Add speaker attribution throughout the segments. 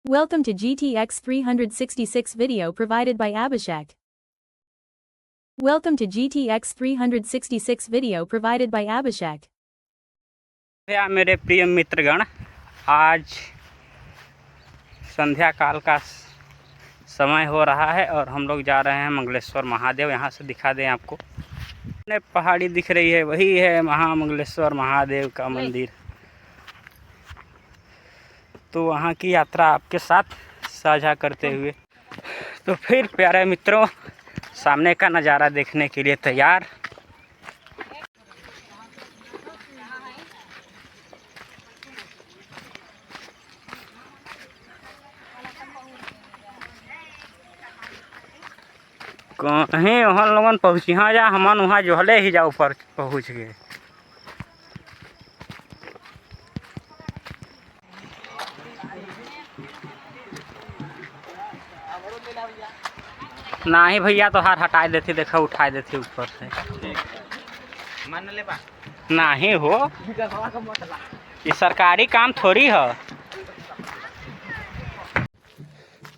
Speaker 1: Welcome to GTX 366 video provided by Abhishek. Welcome to GTX 366 video provided by Abhishek.
Speaker 2: मेरे प्रिय मित्रगण, आज संध्या काल का समय हो रहा है और हम लोग जा रहे हैं मंगलेश्वर महादेव। यहाँ से दिखा दें आपको, पहाड़ी दिख रही है, वही है महामंगलेश्वर महादेव का मंदिर। तो वहाँ की यात्रा आपके साथ साझा करते हुए तो फिर प्यारे मित्रों, सामने का नज़ारा देखने के लिए तैयार। कहीं वहाँ लोगन पहुँची हाँ जा, हमन वहाँ जोहले ही जा ऊपर पहुँच गए। ना ही भैया तो हाथ हटा देती, देखा उठा देती ऊपर से। ना ही हो, ये सरकारी काम थोड़ी है।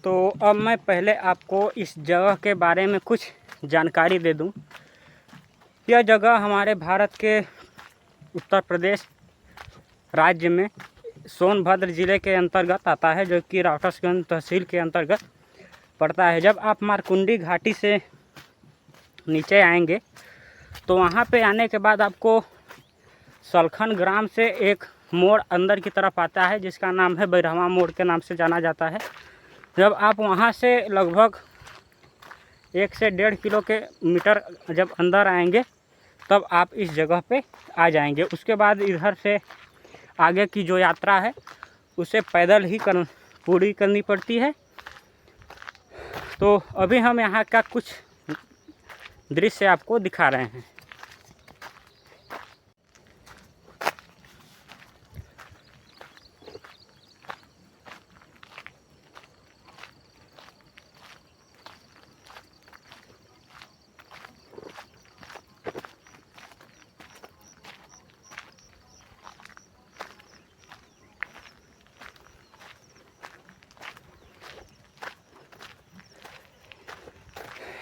Speaker 2: तो अब मैं पहले आपको इस जगह के बारे में कुछ जानकारी दे दूं। यह जगह हमारे भारत के उत्तर प्रदेश राज्य में सोनभद्र ज़िले के अंतर्गत आता है, जो कि रावटसगंज तहसील के अंतर्गत पड़ता है। जब आप मारकुंडी घाटी से नीचे आएंगे तो वहाँ पे आने के बाद आपको सलखन ग्राम से एक मोड़ अंदर की तरफ आता है, जिसका नाम है बैरहवा मोड़ के नाम से जाना जाता है। जब आप वहाँ से लगभग 1 से 1.5 किलोमीटर जब अंदर आएंगे तब आप इस जगह पे आ जाएंगे। उसके बाद इधर से आगे की जो यात्रा है उसे पैदल ही पूरी करनी पड़ती है। तो अभी हम यहाँ का कुछ दृश्य आपको दिखा रहे हैं।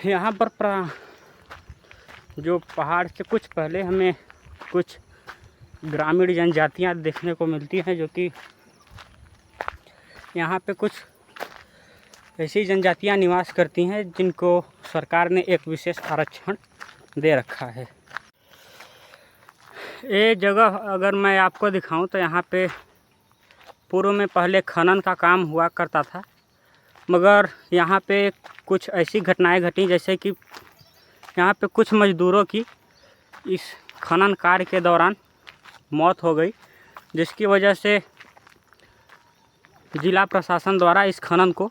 Speaker 2: यहाँ पर जो पहाड़ से कुछ पहले हमें कुछ ग्रामीण जनजातियाँ देखने को मिलती हैं, जो कि यहाँ पे कुछ ऐसी जनजातियाँ निवास करती हैं जिनको सरकार ने एक विशेष आरक्षण दे रखा है। ये जगह अगर मैं आपको दिखाऊं तो यहाँ पे पूर्व में पहले खनन का काम हुआ करता था, मगर यहाँ पे कुछ ऐसी घटनाएं घटी, जैसे कि यहाँ पे कुछ मजदूरों की इस खनन कार्य के दौरान मौत हो गई, जिसकी वजह से जिला प्रशासन द्वारा इस खनन को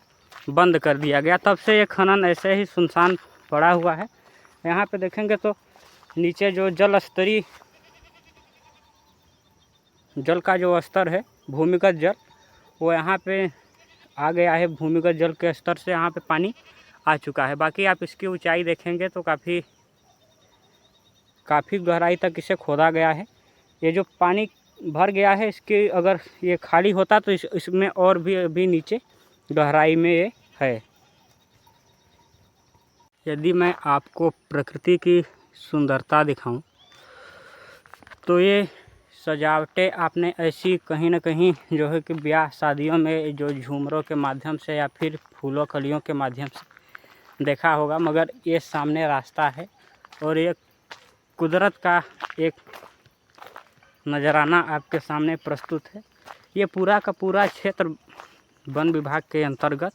Speaker 2: बंद कर दिया गया। तब से ये खनन ऐसे ही सुनसान पड़ा हुआ है। यहाँ पे देखेंगे तो नीचे जो जल का जो स्तर है, भूमिगत जल, वो यहाँ पे आ गया है। भूमिगत जल के स्तर से यहाँ पे पानी आ चुका है। बाकी आप इसकी ऊंचाई देखेंगे तो काफ़ी गहराई तक इसे खोदा गया है। ये जो पानी भर गया है, इसके अगर ये खाली होता तो इसमें और भी अभी नीचे गहराई में ये है। यदि मैं आपको प्रकृति की सुंदरता दिखाऊं तो ये सजावटें आपने ऐसी कहीं ना कहीं जो है कि ब्याह शादियों में जो झूमरों के माध्यम से या फिर फूलों कलियों के माध्यम से देखा होगा, मगर ये सामने रास्ता है और ये कुदरत का एक नजराना आपके सामने प्रस्तुत है। ये पूरा का पूरा क्षेत्र वन विभाग के अंतर्गत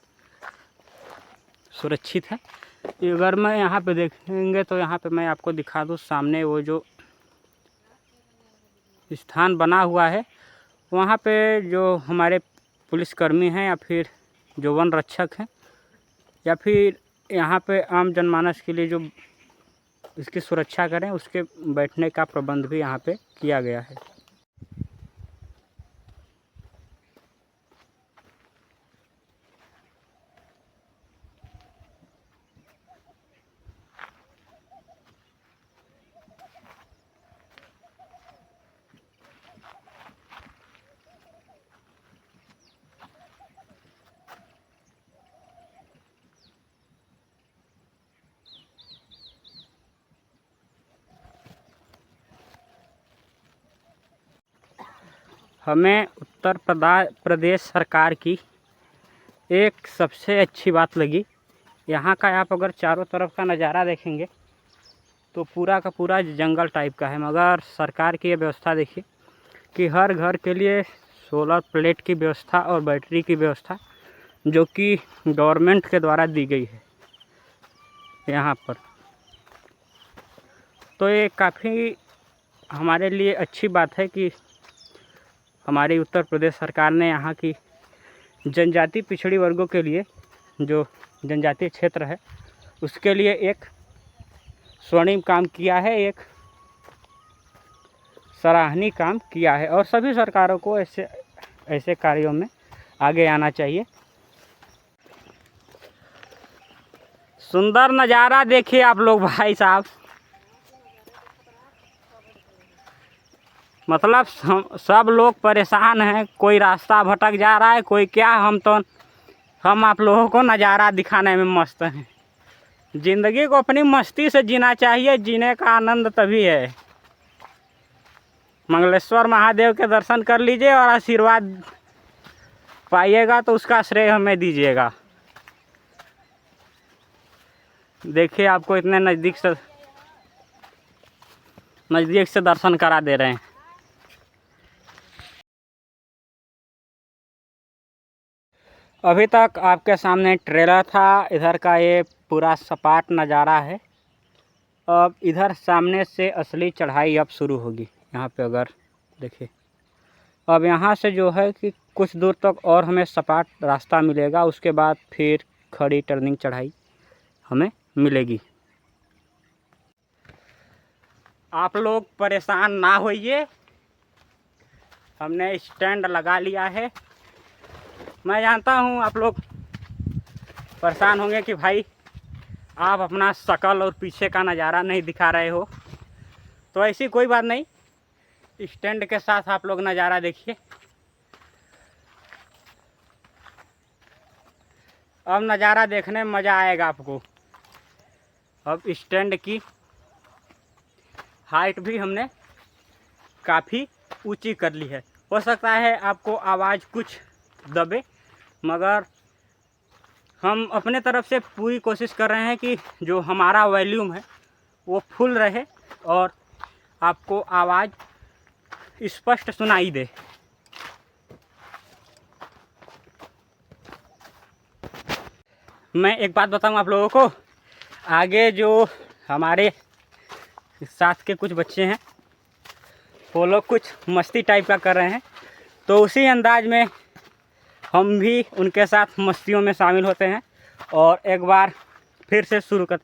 Speaker 2: सुरक्षित है। अगर मैं यहाँ पे देखेंगे तो यहाँ पे मैं आपको दिखा दूँ, सामने वो जो स्थान बना हुआ है, वहाँ पे जो हमारे पुलिसकर्मी हैं या फिर जो वन रक्षक हैं या फिर यहाँ पे आम जनमानस के लिए जो इसकी सुरक्षा करें, उसके बैठने का प्रबंध भी यहाँ पे किया गया है। हमें उत्तर प्रदेश सरकार की एक सबसे अच्छी बात लगी, यहाँ का आप अगर चारों तरफ का नज़ारा देखेंगे तो पूरा का पूरा जंगल टाइप का है, मगर सरकार की ये व्यवस्था देखिए कि हर घर के लिए सोलर प्लेट की व्यवस्था और बैटरी की व्यवस्था जो कि गवर्नमेंट के द्वारा दी गई है यहाँ पर। तो ये काफ़ी हमारे लिए अच्छी बात है कि हमारी उत्तर प्रदेश सरकार ने यहाँ की जनजाति पिछड़ी वर्गों के लिए, जो जनजातीय क्षेत्र है उसके लिए एक स्वर्णिम काम किया है, एक सराहनीय काम किया है। और सभी सरकारों को ऐसे कार्यों में आगे आना चाहिए। सुंदर नज़ारा देखिए आप लोग भाई साहब, मतलब सब लोग परेशान हैं, कोई रास्ता भटक जा रहा है, कोई क्या। हम आप लोगों को नज़ारा दिखाने में मस्त हैं। ज़िंदगी को अपनी मस्ती से जीना चाहिए, जीने का आनंद तभी है। मंगलेश्वर महादेव के दर्शन कर लीजिए और आशीर्वाद पाइएगा तो उसका श्रेय हमें दीजिएगा। देखिए आपको इतने नज़दीक से दर्शन करा दे रहे हैं। अभी तक आपके सामने ट्रेलर था, इधर का ये पूरा सपाट नज़ारा है। अब इधर सामने से असली चढ़ाई अब शुरू होगी। यहाँ पे अगर देखिए, अब यहाँ से जो है कि कुछ दूर तक और हमें सपाट रास्ता मिलेगा, उसके बाद फिर खड़ी टर्निंग चढ़ाई हमें मिलेगी। आप लोग परेशान ना होइए, हमने स्टैंड लगा लिया है। मैं जानता हूँ आप लोग परेशान होंगे कि भाई आप अपना शकल और पीछे का नज़ारा नहीं दिखा रहे हो, तो ऐसी कोई बात नहीं, स्टैंड के साथ आप लोग नज़ारा देखिए। अब नज़ारा देखने में मज़ा आएगा आपको। अब स्टैंड की हाइट भी हमने काफ़ी ऊंची कर ली है। हो सकता है आपको आवाज़ कुछ दबे, मगर हम अपने तरफ से पूरी कोशिश कर रहे हैं कि जो हमारा वॉल्यूम है वो फुल रहे और आपको आवाज़ स्पष्ट सुनाई दे। मैं एक बात बताऊं आप लोगों को, आगे जो हमारे साथ के कुछ बच्चे हैं वो लोग कुछ मस्ती टाइप का कर रहे हैं, तो उसी अंदाज में हम भी उनके साथ मस्तियों में शामिल होते हैं और एक बार फिर से शुरू कर।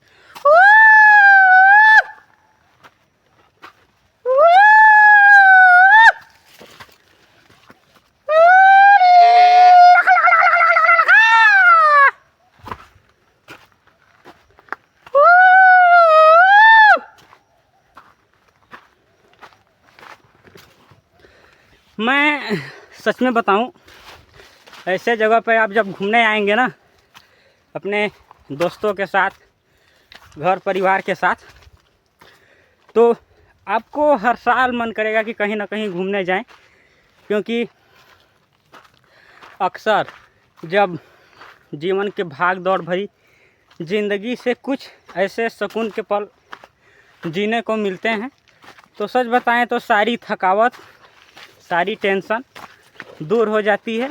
Speaker 2: मैं सच में बताऊं, ऐसे जगह पे आप जब घूमने आएंगे ना अपने दोस्तों के साथ, घर परिवार के साथ, तो आपको हर साल मन करेगा कि कहीं ना कहीं घूमने जाएं, क्योंकि अक्सर जब जीवन के भाग दौड़ भरी ज़िंदगी से कुछ ऐसे सुकून के पल जीने को मिलते हैं तो सच बताएं तो सारी थकावट, सारी टेंशन दूर हो जाती है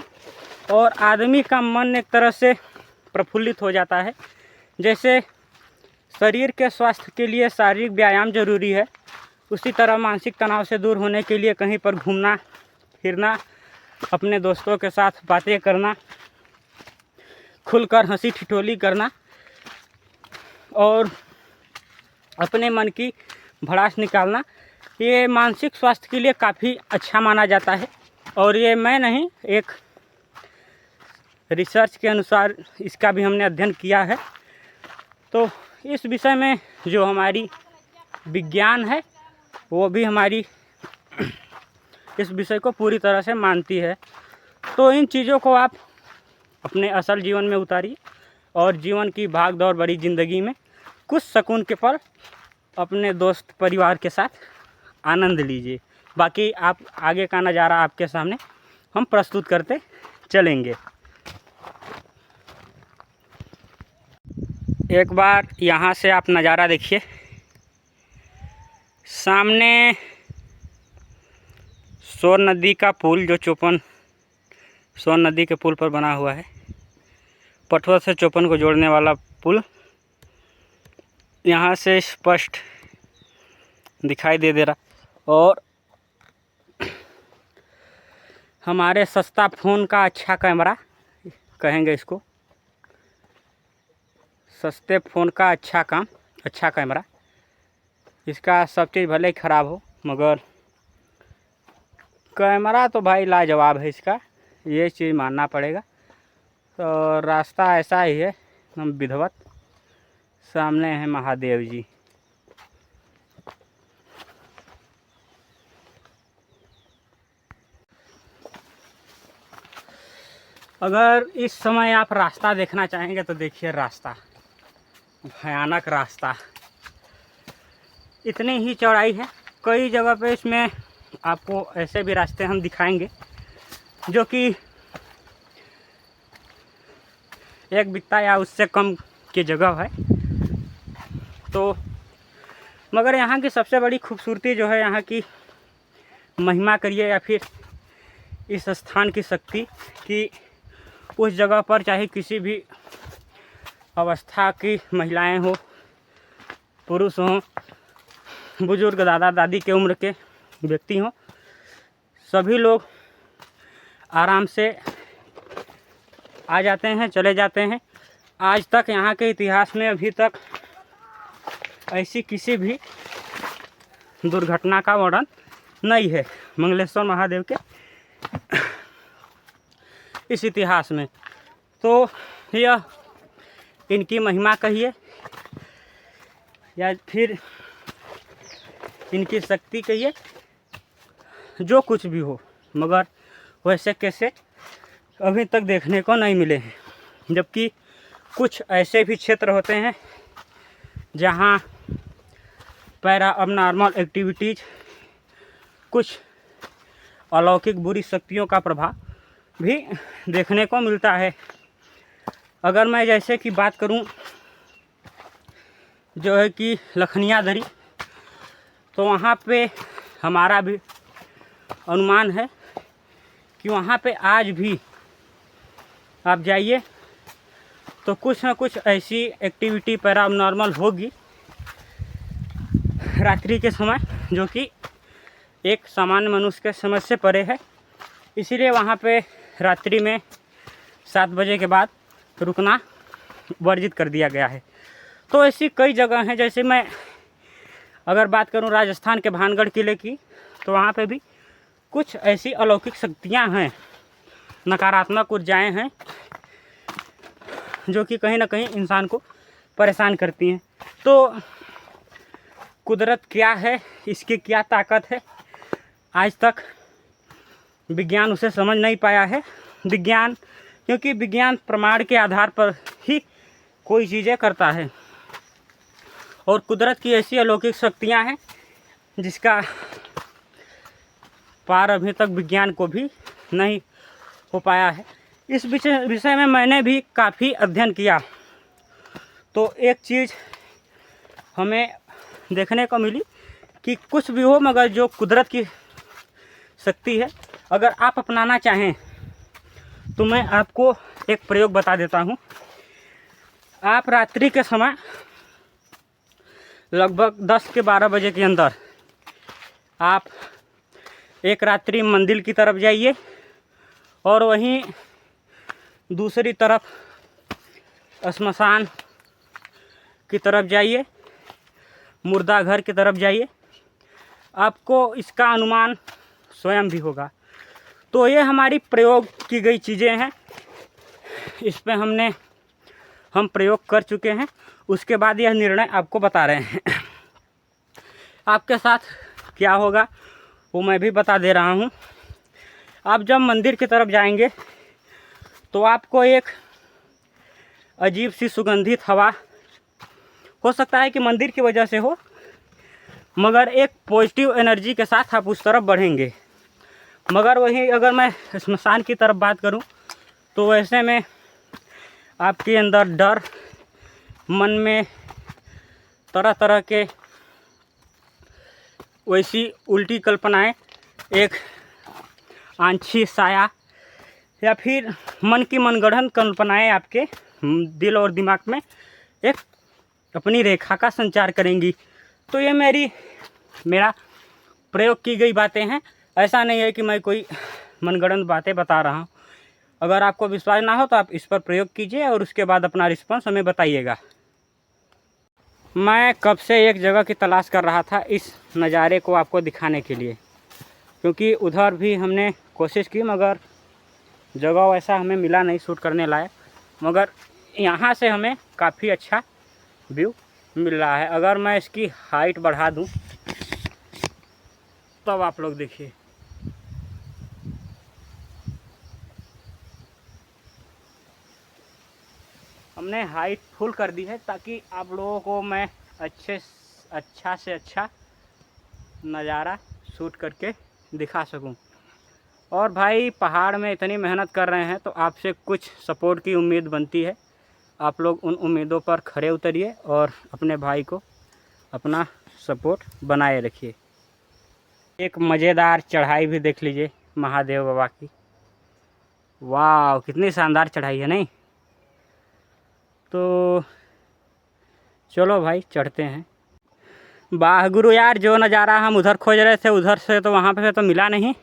Speaker 2: और आदमी का मन एक तरह से प्रफुल्लित हो जाता है। जैसे शरीर के स्वास्थ्य के लिए शारीरिक व्यायाम जरूरी है, उसी तरह मानसिक तनाव से दूर होने के लिए कहीं पर घूमना फिरना, अपने दोस्तों के साथ बातें करना, खुलकर हंसी ठिठोली करना और अपने मन की भड़ास निकालना, ये मानसिक स्वास्थ्य के लिए काफ़ी अच्छा माना जाता है। और ये मैं नहीं, एक रिसर्च के अनुसार इसका भी हमने अध्ययन किया है। तो इस विषय में जो हमारी विज्ञान है वो भी हमारी इस विषय को पूरी तरह से मानती है। तो इन चीज़ों को आप अपने असल जीवन में उतारिए और जीवन की भाग दौड़ भरी ज़िंदगी में कुछ सुकून के पल अपने दोस्त परिवार के साथ आनंद लीजिए। बाकी आप आगे का नज़ारा आपके सामने हम प्रस्तुत करते चलेंगे। एक बार यहाँ से आप नज़ारा देखिए, सामने सोन नदी का पुल जो चौपन सोन नदी के पुल पर बना हुआ है, पटवा से चौपन को जोड़ने वाला पुल यहाँ से स्पष्ट दिखाई दे रहा। और हमारे सस्ता फ़ोन का अच्छा कैमरा कहेंगे इसको, सस्ते फ़ोन का अच्छा कैमरा, इसका सब चीज़ भले ही ख़राब हो मगर कैमरा तो भाई लाजवाब है इसका, ये चीज़ मानना पड़ेगा। तो रास्ता ऐसा ही है, हम विधिवत, सामने है महादेव जी। अगर इस समय आप रास्ता देखना चाहेंगे तो देखिए, रास्ता भयानक रास्ता, इतनी ही चौड़ाई है। कई जगह पे इसमें आपको ऐसे भी रास्ते हम दिखाएंगे जो कि एक बित्ता या उससे कम की जगह है। तो मगर यहाँ की सबसे बड़ी खूबसूरती जो है, यहाँ की महिमा करिए या फिर इस स्थान की शक्ति कि उस जगह पर चाहे किसी भी अवस्था की महिलाएं हो, पुरुष हों, बुजुर्ग दादा दादी के उम्र के व्यक्ति हों, सभी लोग आराम से आ जाते हैं, चले जाते हैं। आज तक यहाँ के इतिहास में अभी तक ऐसी किसी भी दुर्घटना का वर्णन नहीं है मंगलेश्वर महादेव के इस इतिहास में। तो यह इनकी महिमा कहिए या फिर इनकी शक्ति कहिए, जो कुछ भी हो, मगर वैसे कैसे अभी तक देखने को नहीं मिले हैं। जबकि कुछ ऐसे भी क्षेत्र होते हैं जहाँ पैरा अबनॉर्मल एक्टिविटीज़, कुछ अलौकिक बुरी शक्तियों का प्रभाव भी देखने को मिलता है। अगर मैं जैसे कि बात करूं जो है कि लखनिया दरी, तो वहाँ पे हमारा भी अनुमान है कि वहाँ पे आज भी आप जाइए तो कुछ ना कुछ ऐसी एक्टिविटी पैरानॉर्मल होगी रात्रि के समय, जो कि एक सामान्य मनुष्य के समझ से परे है। इसीलिए वहाँ पे रात्रि में 7 बजे के बाद रुकना वर्जित कर दिया गया है। तो ऐसी कई जगह हैं, जैसे मैं अगर बात करूं राजस्थान के भानगढ़ किले की, तो वहाँ पे भी कुछ ऐसी अलौकिक शक्तियाँ हैं, नकारात्मक ऊर्जाएँ हैं जो कि कहीं ना कहीं इंसान को परेशान करती हैं। तो कुदरत क्या है, इसकी क्या ताकत है, आज तक विज्ञान उसे समझ नहीं पाया है। विज्ञान, क्योंकि विज्ञान प्रमाण के आधार पर ही कोई चीज़ें करता है, और कुदरत की ऐसी अलौकिक शक्तियाँ हैं जिसका पार अभी तक विज्ञान को भी नहीं हो पाया है। इस विषय में मैंने भी काफ़ी अध्ययन किया, तो एक चीज़ हमें देखने को मिली कि कुछ भी हो, मगर जो कुदरत की शक्ति है अगर आप अपनाना चाहें तो मैं आपको एक प्रयोग बता देता हूँ। आप रात्रि के समय लगभग 10 के 12 बजे के अंदर आप एक रात्रि मंदिर की तरफ जाइए, और वहीं दूसरी तरफ श्मशान की तरफ जाइए, मुर्दा घर की तरफ जाइए, आपको इसका अनुमान स्वयं भी होगा। तो ये हमारी प्रयोग की गई चीज़ें हैं, इस पे हम प्रयोग कर चुके हैं। उसके बाद यह निर्णय आपको बता रहे हैं। आपके साथ क्या होगा वो मैं भी बता दे रहा हूँ। आप जब मंदिर की तरफ जाएंगे तो आपको एक अजीब सी सुगंधित हवा, हो सकता है कि मंदिर की वजह से हो, मगर एक पॉजिटिव एनर्जी के साथ आप उस तरफ बढ़ेंगे। मगर वही अगर मैं स्मशान की तरफ बात करूं तो वैसे में आपके अंदर डर, मन में तरह तरह के वैसी उल्टी कल्पनाएं, एक आंधी साया या फिर मन की मनगढ़ंत कल्पनाएं आपके दिल और दिमाग में एक अपनी रेखा का संचार करेंगी। तो ये मेरा प्रयोग की गई बातें हैं। ऐसा नहीं है कि मैं कोई मनगढ़ंत बातें बता रहा हूँ। अगर आपको विश्वास ना हो तो आप इस पर प्रयोग कीजिए और उसके बाद अपना रिस्पॉन्स हमें बताइएगा। मैं कब से एक जगह की तलाश कर रहा था इस नज़ारे को आपको दिखाने के लिए, क्योंकि उधर भी हमने कोशिश की मगर जगह वैसा हमें मिला नहीं शूट करने लायक। मगर यहाँ से हमें काफ़ी अच्छा व्यू मिल रहा है। अगर मैं इसकी हाइट बढ़ा दूँ तब आप लोग देखिए। हमने हाइट फुल कर दी है ताकि आप लोगों को मैं अच्छा से अच्छा नज़ारा शूट करके दिखा सकूं। और भाई पहाड़ में इतनी मेहनत कर रहे हैं तो आपसे कुछ सपोर्ट की उम्मीद बनती है। आप लोग उन उम्मीदों पर खरे उतरिए और अपने भाई को अपना सपोर्ट बनाए रखिए। एक मज़ेदार चढ़ाई भी देख लीजिए महादेव बाबा की। वाह, कितनी शानदार चढ़ाई है नहीं। तो चलो भाई चढ़ते हैं। वाह गुरु यार, जो नज़ारा हम उधर खोज रहे थे उधर से तो वहाँ पे तो मिला नहीं।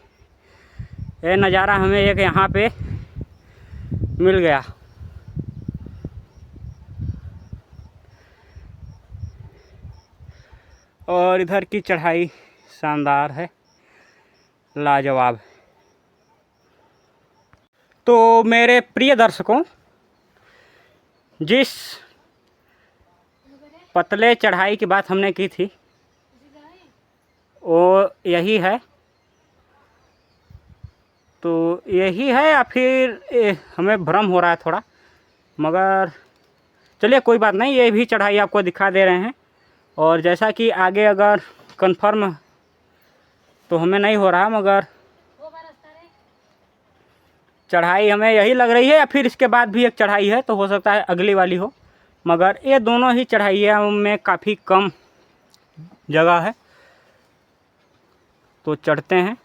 Speaker 2: ये नज़ारा हमें एक यहाँ पे मिल गया। और इधर की चढ़ाई शानदार है, लाजवाब। तो मेरे प्रिय दर्शकों, जिस पतले चढ़ाई की बात हमने की थी वो यही है। तो यही है या फिर हमें भ्रम हो रहा है थोड़ा, मगर चलिए कोई बात नहीं, ये भी चढ़ाई आपको दिखा दे रहे हैं। और जैसा कि आगे अगर कंफर्म तो हमें नहीं हो रहा, मगर चढ़ाई हमें यही लग रही है या फिर इसके बाद भी एक चढ़ाई है तो हो सकता है अगली वाली हो। मगर ये दोनों ही चढ़ाइयों में काफ़ी कम जगह है, तो चढ़ते हैं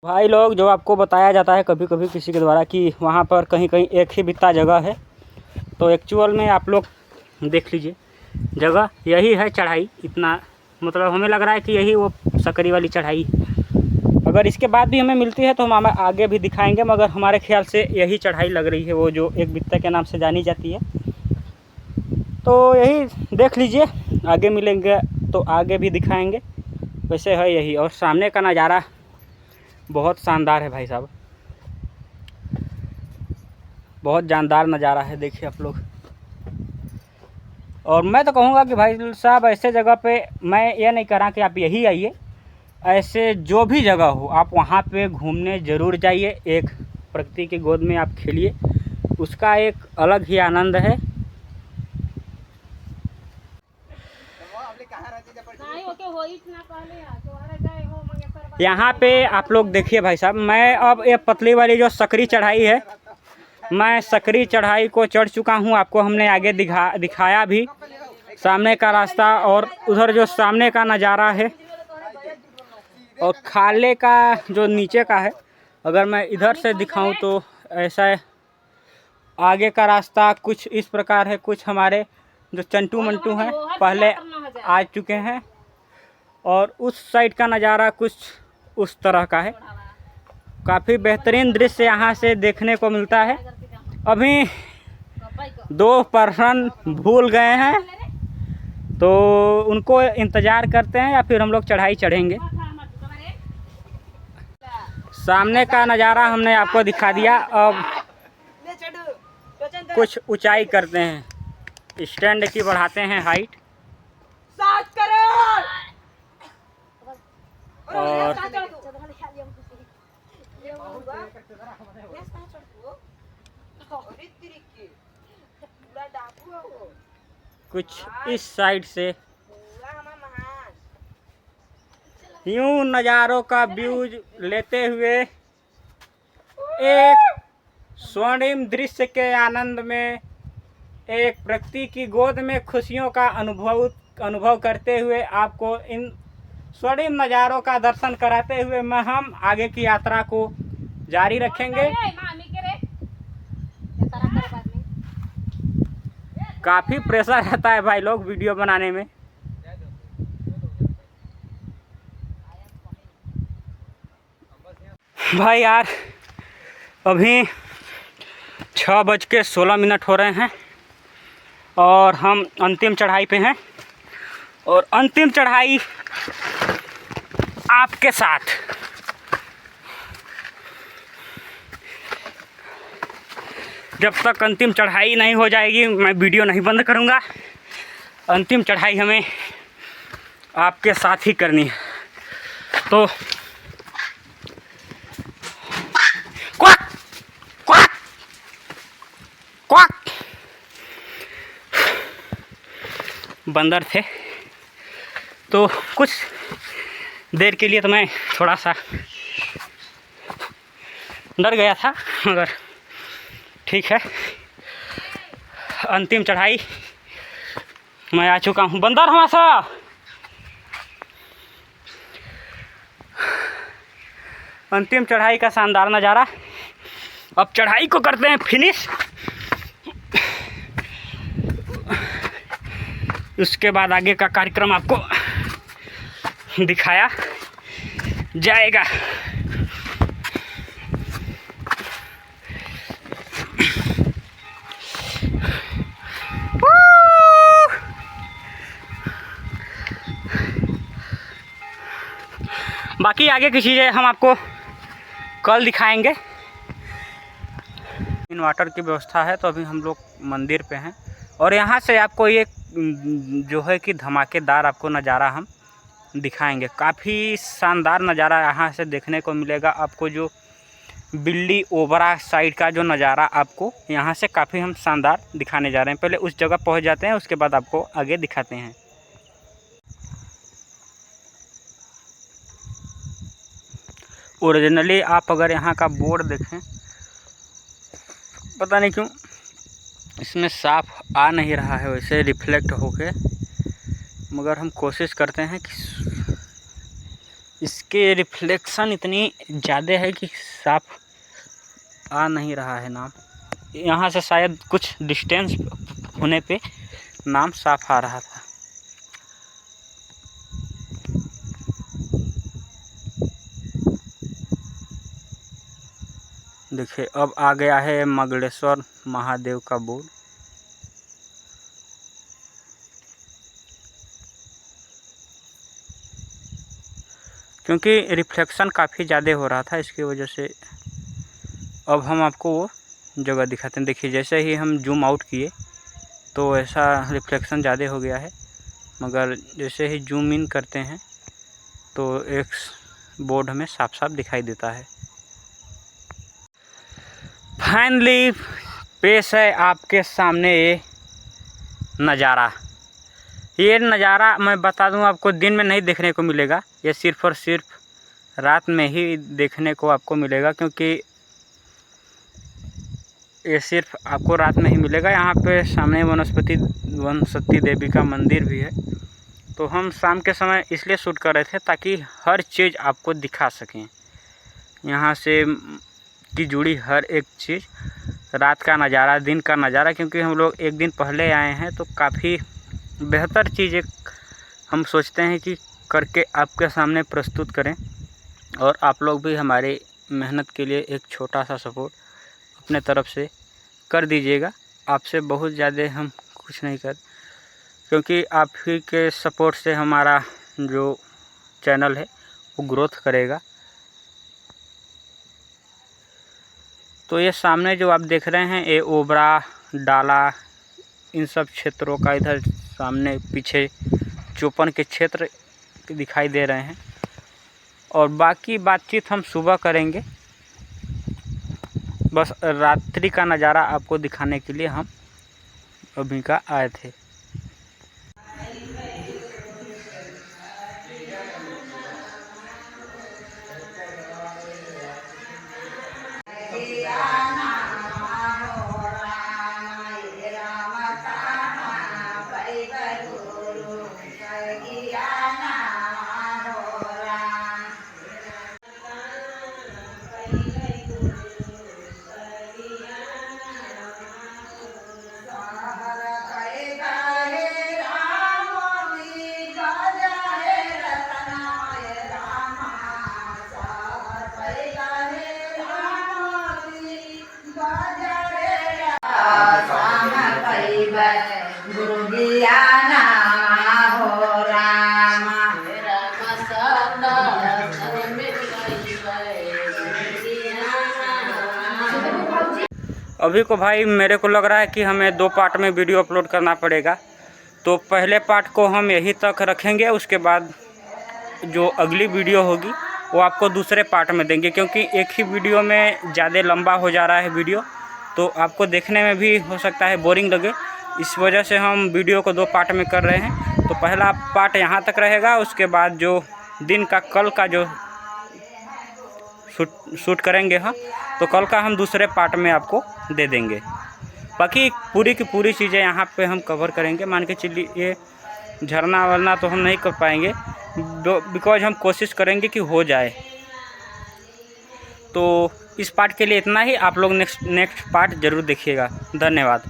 Speaker 2: भाई लोग। जो आपको बताया जाता है कभी कभी किसी के द्वारा कि वहाँ पर कहीं कहीं एक ही बित्ता जगह है, तो एक्चुअल में आप लोग देख लीजिए जगह यही है। चढ़ाई इतना मतलब हमें लग रहा है कि यही वो सकरी वाली चढ़ाई। अगर इसके बाद भी हमें मिलती है तो हम आगे भी दिखाएंगे, मगर हमारे ख्याल से यही चढ़ाई लग रही है, वो जो एक बित्ता के नाम से जानी जाती है। तो यही देख लीजिए, आगे मिलेंगे तो आगे भी दिखाएंगे। वैसे है यही। और सामने का नज़ारा बहुत शानदार है भाई साहब, बहुत जानदार नज़ारा है, देखिए आप लोग। और मैं तो कहूँगा कि भाई साहब ऐसे जगह पे मैं ये नहीं कह रहा कि आप यही आइए, ऐसे जो भी जगह हो आप वहाँ पे घूमने ज़रूर जाइए। एक प्रकृति की गोद में आप खेलिए, उसका एक अलग ही आनंद है। यहाँ पे आप लोग देखिए भाई साहब, मैं अब ये पतली वाली जो सकरी चढ़ाई है, मैं सकरी चढ़ाई को चढ़ चुका हूँ। आपको हमने आगे दिखाया भी सामने का रास्ता और उधर जो सामने का नज़ारा है और खाले का जो नीचे का है। अगर मैं इधर से दिखाऊं तो ऐसा है, आगे का रास्ता कुछ इस प्रकार है। कुछ हमारे जो चंटू मंटू हैं पहले आ चुके हैं और उस साइड का नज़ारा कुछ उस तरह का है। काफ़ी बेहतरीन दृश्य यहाँ से देखने को मिलता है। अभी 2 पर्सन भूल गए हैं तो उनको इंतज़ार करते हैं या फिर हम लोग चढ़ाई चढ़ेंगे। सामने का नज़ारा हमने आपको दिखा दिया। अब कुछ ऊंचाई करते हैं, स्टैंड की बढ़ाते हैं हाइट। और कुछ इस साइड से यूं नज़ारों का व्यूज लेते हुए एक स्वर्णिम दृश्य के आनंद में, एक प्रकृति की गोद में खुशियों का अनुभव करते हुए आपको इन स्वर्णिम नज़ारों का दर्शन कराते हुए हम आगे की यात्रा को जारी रखेंगे। काफ़ी प्रेशर रहता है भाई लोग वीडियो बनाने में। भाई यार अभी 6:16 हो रहे हैं और हम अंतिम चढ़ाई पे हैं और अंतिम चढ़ाई आपके साथ। जब तक अंतिम चढ़ाई नहीं हो जाएगी मैं वीडियो नहीं बंद करूंगा। अंतिम चढ़ाई हमें आपके साथ ही करनी है। तो क्वाक क्वाक क्वाक बंदर थे तो कुछ देर के लिए तो मैं थोड़ा सा डर गया था, मगर ठीक है। अंतिम चढ़ाई मैं आ चुका हूँ। बंदर हमारा अंतिम चढ़ाई का शानदार नज़ारा। अब चढ़ाई को करते हैं फिनिश। उसके बाद आगे का कार्यक्रम आपको दिखाया जाएगा। बाकी आगे की चीज़ें हम आपको कल दिखाएंगे। इन्वर्टर की व्यवस्था है तो अभी हम लोग मंदिर पे हैं और यहाँ से आपको ये जो है कि धमाकेदार आपको नज़ारा हम दिखाएंगे। काफ़ी शानदार नज़ारा यहाँ से देखने को मिलेगा आपको। जो बिल्ली ओबरा साइड का जो नज़ारा आपको यहाँ से काफ़ी हम शानदार दिखाने जा रहे हैं। पहले उस जगह पहुँच जाते हैं, उसके बाद आपको आगे दिखाते हैं। ओरिजिनली आप अगर यहाँ का बोर्ड देखें, पता नहीं क्यों इसमें साफ आ नहीं रहा है वैसे रिफ्लेक्ट होके, मगर हम कोशिश करते हैं कि इसके रिफ्लेक्शन इतनी ज़्यादा है कि साफ आ नहीं रहा है नाम। यहाँ से शायद कुछ डिस्टेंस होने पे नाम साफ आ रहा था। देखिए अब आ गया है मंगलेश्वर महादेव का बोर्ड। क्योंकि रिफ्लेक्शन काफ़ी ज़्यादा हो रहा था, इसकी वजह से अब हम आपको वो जगह दिखाते हैं। देखिए जैसे ही हम जूम आउट किए तो ऐसा रिफ्लेक्शन ज़्यादा हो गया है, मगर जैसे ही जूम इन करते हैं तो एक बोर्ड हमें साफ साफ दिखाई देता है। फाइनली पेश है आपके सामने ये नज़ारा। ये नज़ारा मैं बता दूं आपको दिन में नहीं देखने को मिलेगा, ये सिर्फ़ और सिर्फ रात में ही देखने को आपको मिलेगा। क्योंकि ये सिर्फ आपको रात में ही मिलेगा। यहाँ पे सामने वनस्पति देवी का मंदिर भी है, तो हम शाम के समय इसलिए शूट कर रहे थे ताकि हर चीज़ आपको दिखा सकें। यहाँ से की जुड़ी हर एक चीज़, रात का नज़ारा, दिन का नज़ारा। क्योंकि हम लोग एक दिन पहले आए हैं तो काफ़ी बेहतर चीज़ें हम सोचते हैं कि करके आपके सामने प्रस्तुत करें, और आप लोग भी हमारी मेहनत के लिए एक छोटा सा सपोर्ट अपने तरफ से कर दीजिएगा। आपसे बहुत ज़्यादा हम कुछ नहीं कर, क्योंकि आप ही के सपोर्ट से हमारा जो चैनल है वो ग्रोथ करेगा। तो ये सामने जो आप देख रहे हैं ये ओबरा, डाला, इन सब क्षेत्रों का इधर सामने पीछे चौपन के क्षेत्र दिखाई दे रहे हैं। और बाकी बातचीत हम सुबह करेंगे। बस रात्रि का नज़ारा आपको दिखाने के लिए हम अभी का आए थे।
Speaker 3: गुरु ज्ञान हो राम
Speaker 2: अभी को भाई मेरे को लग रहा है कि हमें 2 पार्ट में वीडियो अपलोड करना पड़ेगा। तो पहले पार्ट को हम यहीं तक रखेंगे, उसके बाद जो अगली वीडियो होगी वो आपको दूसरे पार्ट में देंगे, क्योंकि एक ही वीडियो में ज़्यादा लंबा हो जा रहा है वीडियो, तो आपको देखने में भी हो सकता है बोरिंग लगे। इस वजह से हम वीडियो को 2 पार्ट में कर रहे हैं। तो पहला पार्ट यहाँ तक रहेगा, उसके बाद जो दिन का कल का जो शूट करेंगे हाँ, तो कल का हम दूसरे पार्ट में आपको दे देंगे। बाकी पूरी की पूरी चीज़ें यहाँ पे हम कवर करेंगे। मान के चलिए ये झरना वरना तो हम नहीं कर पाएंगे, बिकॉज हम कोशिश करेंगे कि हो जाए। तो इस पार्ट के लिए इतना ही। आप लोग नेक्स्ट पार्ट ज़रूर देखिएगा। धन्यवाद।